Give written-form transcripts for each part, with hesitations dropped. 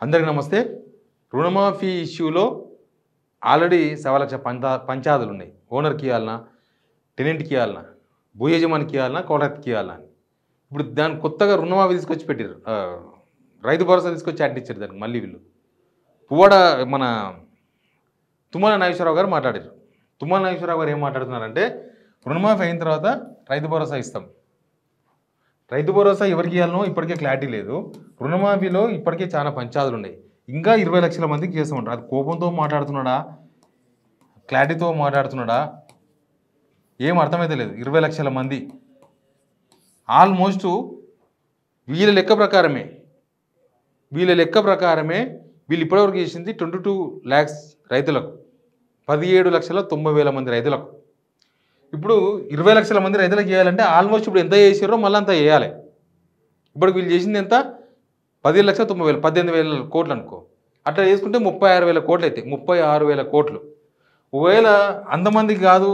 అందరికీ నమస్తే. రుణమాఫీ ఇష్యూలో ఆల్రెడీ 1,00,000 పంచాదులు ఉన్నాయి. ఓనర్కి ఇవ్వాలనా, టెనెంట్కి ఇవ్వాలనా, భూ యజమానికి ఇవ్వాలనా, కాంట్రాక్ట్కి ఇవ్వాలనా అని. ఇప్పుడు దాన్ని కొత్తగా రుణమాఫీ తీసుకొచ్చి పెట్టారు. రైతు భరోసా తీసుకొచ్చి అడ్డించారు దానికి. మళ్ళీ వీళ్ళు పువ్వాడ మన తుమ్మల నాగేశ్వరరావు గారు మాట్లాడారు. తుమ్మల నాగేశ్వరరావు గారు ఏం మాట్లాడుతున్నారంటే, రుణమాఫీ అయిన తర్వాత రైతు భరోసా ఇస్తాం. రైతు భరోసా ఎవరికి ఇవ్వాలనో ఇప్పటికే క్లారిటీ లేదు. రుణమాఫీలో ఇప్పటికే చాలా పంచాదులు ఉన్నాయి. ఇంకా 20 లక్షల మందికి చేస్తామంటారు. అది కోపంతో మాట్లాడుతున్నాడా, క్లారిటీతో మాట్లాడుతున్నాడా, ఏం అర్థమైతే లేదు. 20 లక్షల మంది ఆల్మోస్ట్ వీళ్ళ లెక్క ప్రకారమే వీళ్ళు ఇప్పటివరకు చేసింది 22 lakhs రైతులకు, 17,90,000 మంది రైతులకు. ఇప్పుడు 20 లక్షల మంది రైతులకు చేయాలంటే ఆల్మోస్ట్ ఇప్పుడు ఎంత చేసారో మళ్ళీ అంత చేయాలి. ఇప్పుడు వీళ్ళు చేసింది ఎంత, 10,90,000, 18,000 కోట్లు అనుకో. అట్లా చేసుకుంటే 36,000 కోట్లు అవుతాయి. 36,000 కోట్లు. ఒకవేళ అంతమందికి కాదు,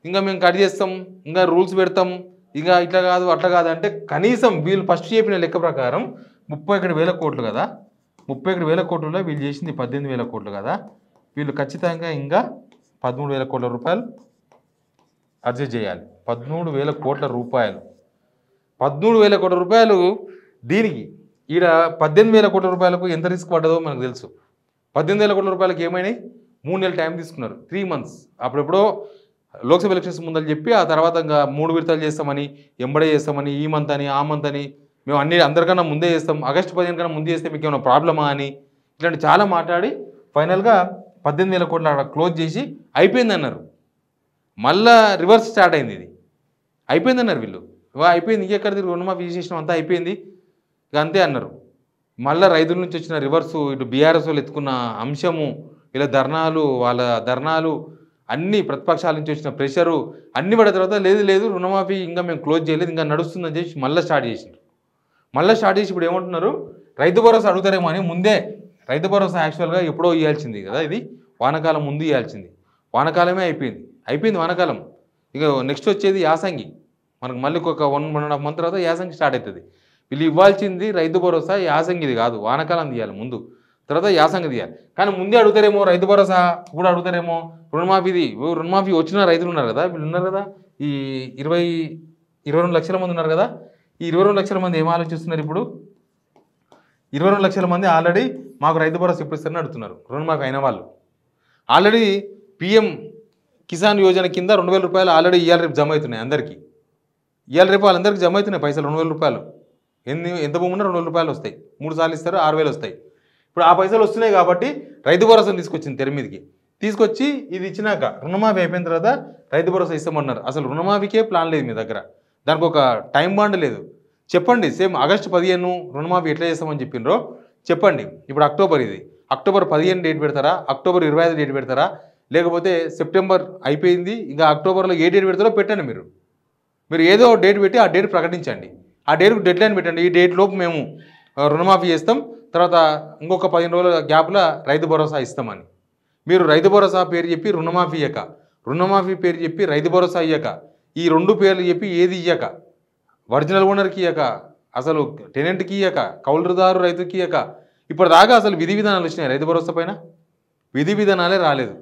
ఇంకా మేము కట్ చేస్తాం, ఇంకా రూల్స్ పెడతాం, ఇంకా ఇట్లా కాదు అట్లా కాదు అంటే కనీసం వీళ్ళు ఫస్ట్ చెప్పిన లెక్క ప్రకారం 31,000 కోట్లు కదా. 31,000 కోట్లలో వీళ్ళు చేసింది 18,000 కోట్లు కదా. వీళ్ళు ఖచ్చితంగా ఇంకా 13,000 కోట్ల రూపాయలు అడ్జస్ట్ చేయాలి. 13,000 కోట్ల రూపాయలు, 13,000 కోట్ల రూపాయలు. దీనికి ఈడ 18,000 కోట్ల రూపాయలకు ఎంత రిస్క్ పడ్డదో మనకు తెలుసు. 18,000 కోట్ల రూపాయలకు ఏమైనాయి, 3 నెలలు టైం తీసుకున్నారు, 3 months. అప్పుడెప్పుడో లోక్సభ ఎలక్షన్స్ ముందని చెప్పి ఆ తర్వాత ఇంకా 3 విడతలు చేస్తామని, ఎంబడే చేస్తామని, ఈ మంత్ అని ఆ మంత్ అని, మేము అందరికన్నా ముందే చేస్తాం, ఆగస్టు 15 కన్నా ముందే చేస్తే మీకు ఏమైనా ప్రాబ్లమా అని ఇట్లాంటి చాలా మాట్లాడి ఫైనల్గా 18,000 కోట్ల క్లోజ్ చేసి అయిపోయింది అన్నారు. మళ్ళా రివర్స్ స్టార్ట్ అయింది. ఇది అయిపోయింది అన్నారు వీళ్ళు. అయిపోయింది, ఇంకెక్కడిది రుణమాఫీ చేసేసినాం, అంతా అయిపోయింది ఇక అంతే అన్నారు. మళ్ళీ రైతుల నుంచి వచ్చిన రివర్సు, ఇటు బీఆర్ఎస్ వాళ్ళు ఎత్తుకున్న అంశము, వాళ్ళ ధర్నాలు అన్ని ప్రతిపక్షాల నుంచి వచ్చిన ప్రెషరు అన్ని పడిన తర్వాత లేదు రుణమాఫీ ఇంకా మేము క్లోజ్ చేయలేదు, ఇంకా నడుస్తుందని చెప్పి మళ్ళీ స్టార్ట్ చేసినారు. ఇప్పుడు ఏమంటున్నారు, రైతు భరోసా అడుగుతారేమో అని. ముందే రైతు భరోసా యాక్చువల్గా ఎప్పుడో ఇవ్వాల్సింది కదా. ఇది వానాకాలం ముందు ఇవ్వాల్సింది. వానాకాలమే అయిపోయింది వానాకాలం. ఇక నెక్స్ట్ వచ్చేది యాసంగి. మనకు మళ్ళీ ఒక 1.5 month తర్వాత యాసంగి స్టార్ట్ అవుతుంది. వీళ్ళు ఇవ్వాల్సింది రైతు భరోసా యాసంగిది కాదు, వానాకాలం తీయాలి ముందు, తర్వాత యాసంగి తీయాలి. కానీ ముందే అడుగుతారేమో, రైతు భరోసా కూడా అడుగుతారేమో. రుణమాఫీ వచ్చిన రైతులు ఉన్నారు కదా, వీళ్ళు ఉన్నారు కదా, ఈ 22 లక్షల మంది ఉన్నారు కదా. ఈ 22 లక్షల మంది ఏం ఆలోచిస్తున్నారు ఇప్పుడు? 22 లక్షల మంది ఆల్రెడీ మాకు రైతు భరోసా ఇప్పిస్తారని అడుగుతున్నారు. రుణమాఫీ అయిన వాళ్ళు ఆల్రెడీ PM కిసాన్ యోజన కింద 2,000 రూపాయలు ఆల్రెడీ ఇవాళ రేపు జమ అవుతున్నాయి అందరికీ. ఇవాళ రేపు వాళ్ళందరికీ జమ అవుతున్నాయి పైసలు, 2,000 రూపాయలు. ఎంత భూమి ఉన్నా 2,000 రూపాయలు వస్తాయి. 3 సార్లు ఇస్తారు, 6,000 వస్తాయి. ఇప్పుడు ఆ పైసలు వస్తున్నాయి కాబట్టి రైతు భరోసాను తీసుకొచ్చింది తెర మీదకి. తీసుకొచ్చి ఇది ఇచ్చినాక రుణమాఫీ అయిపోయిన తర్వాత రైతు భరోసా ఇస్తామన్నారు. అసలు రుణమాఫీకే ప్లాన్ లేదు మీ దగ్గర, దానికి ఒక టైం బాండ్ లేదు. చెప్పండి, సేమ్ ఆగస్టు 15 రుణమాఫీ ఎట్లా చేస్తామని చెప్పిండ్రో చెప్పండి. ఇప్పుడు అక్టోబర్ 15 డేట్ పెడతారా, అక్టోబర్ 25 డేట్ పెడతారా, లేకపోతే సెప్టెంబర్ అయిపోయింది ఇంకా అక్టోబర్లో ఏ డేట్ పెడతారో పెట్టండి. మీరు ఏదో డేట్ పెట్టి ఆ డేట్ ప్రకటించండి. ఆ డేట్కు డెడ్ లైన్ పెట్టండి. ఈ డేట్ లోపు మేము రుణమాఫీ చేస్తాం, తర్వాత ఇంకొక 15 రోజుల గ్యాప్లో రైతు భరోసా ఇస్తామని. మీరు రైతు భరోసా పేరు చెప్పి రుణమాఫీ ఇయ్యక, రుణమాఫీ పేరు చెప్పి రైతు భరోసా ఇయ్యక, ఈ 2 పేర్లు చెప్పి ఏది ఇయ్యక, ఒరిజినల్ ఓనర్కి ఇయ్యక, అసలు టెనెంట్కి ఇయ్యక, కౌలుదారు రైతుకి ఇయ్యక, ఇప్పటిదాకా అసలు విధి విధానాలు వచ్చినాయి రైతు భరోసా పైన? విధి విధానాలే రాలేదు.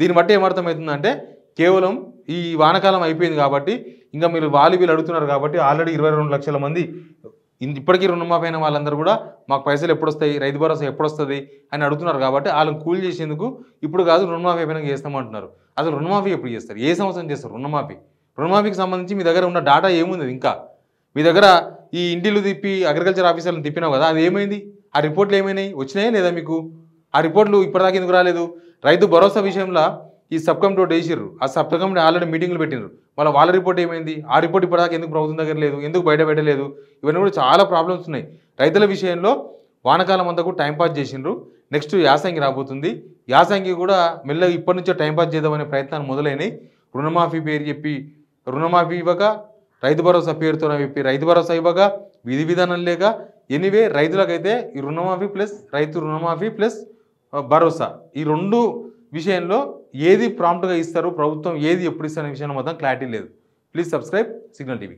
దీన్ని బట్టి ఏమర్థమవుతుందంటే కేవలం ఈ వానకాలం అయిపోయింది కాబట్టి ఇంకా మీరు వీళ్ళు అడుగుతున్నారు కాబట్టి ఆల్రెడీ 22 లక్షల మంది ఇప్పటికీ రుణమాఫీ అయిన వాళ్ళందరూ కూడా మాకు పైసలు ఎప్పుడు వస్తాయి, రైతు భరోసా ఎప్పుడు వస్తుంది అని అడుగుతున్నారు కాబట్టి వాళ్ళని కూల్ చేసేందుకు ఇప్పుడు కాదు రుణమాఫీ అయిపోయినా చేస్తామంటున్నారు. అసలు రుణమాఫీ ఎప్పుడు చేస్తారు, ఏ సంవత్సరం చేస్తారు రుణమాఫీకి సంబంధించి మీ దగ్గర ఉన్న డాటా ఏముంది? ఇంకా మీ దగ్గర ఈ ఇంటిలు తిప్పి అగ్రికల్చర్ ఆఫీసర్లను తిప్పినావు కదా, అది ఏమైంది? ఆ రిపోర్ట్లు ఏమైనాయి, వచ్చినాయా లేదా మీకు? ఆ రిపోర్ట్లు ఇప్పటిదాకా ఎందుకు రాలేదు? రైతు భరోసా విషయంలో ఈ సబ్ కమిటీ ఒకటి వేసిర్రు, ఆ సబ్ కమిటీ ఆల్రెడీ మీటింగ్లు పెట్టినారు. వాళ్ళ రిపోర్ట్ ఏమైంది? ఆ రిపోర్ట్ ఇప్పటిదాకా ఎందుకు ప్రభుత్వం దగ్గర లేదు, ఎందుకు బయట పెట్టలేదు? ఇవన్నీ కూడా చాలా ప్రాబ్లమ్స్ ఉన్నాయి రైతుల విషయంలో. వానకాలం అంతా కూడా టైంపాస్ చేసిండ్రు. నెక్స్ట్ యాసంగి రాబోతుంది. యాసంగి కూడా మెల్లగా ఇప్పటి నుంచో టైంపాస్ చేద్దామనే ప్రయత్నాలు మొదలైనవి. రుణమాఫీ పేరు చెప్పి రుణమాఫీ ఇవ్వక, రైతు భరోసా పేరుతో చెప్పి రైతు భరోసా ఇవ్వక, విధి విధానం లేక, ఎనీవే రైతులకైతే ఈ రుణమాఫీ ప్లస్ రైతు రుణమాఫీ ప్లస్ భరోసా ఈ 2 విషయంలో ఏది ప్రాంప్ట్గా ఇస్తారు ప్రభుత్వం, ఏది ఎప్పుడు ఇస్తారనే విషయంలో మాత్రం క్లారిటీ లేదు. Please subscribe signal TV.